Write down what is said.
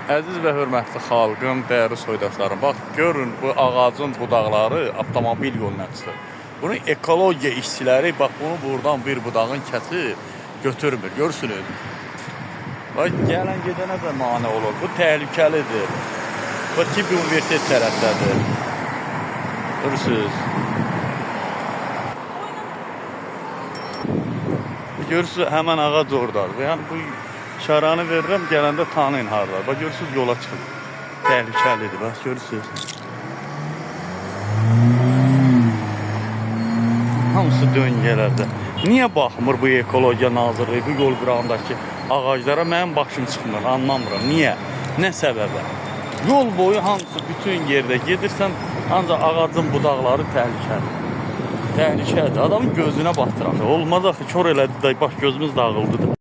Əziz və hörmətli xalqım, dəyərli soydaşlarım, bax görün bu ağacın budaqları avtomobil yoluna çıxır. Bunun ekologiya işçiləri bax bunu buradan bir budağın kəsib götürmür. Görürsünüz. Bax gələn gedənə də mane olur. Bu təhlükəlidir. Bu Tibb Universitet tərəfdədir. Görürsünüz. Görürsünüz həmən ağac oradadır. Yəni bu şaranı verirəm, gələndə tanıyın harada. Bax görürsünüz yola çıxın. Təhlükəlidir. Bax görürsünüz. Hamısı döngələrdə. Niyə baxmır bu Ekologiya Nazirliyi bu yol qırağındakı ağaclara? Mənim başım çıxmır, anlamıram. Niyə? Nə səbəbə? Yol boyu hamısı bütün yerdə gedirsən, ancaq ağacın budaqları təhlükəlidir. Təhlükədir. Adamın gözünə batıran da. Olmaz axı, kör elədi də, bax gözümüz dağıldı da.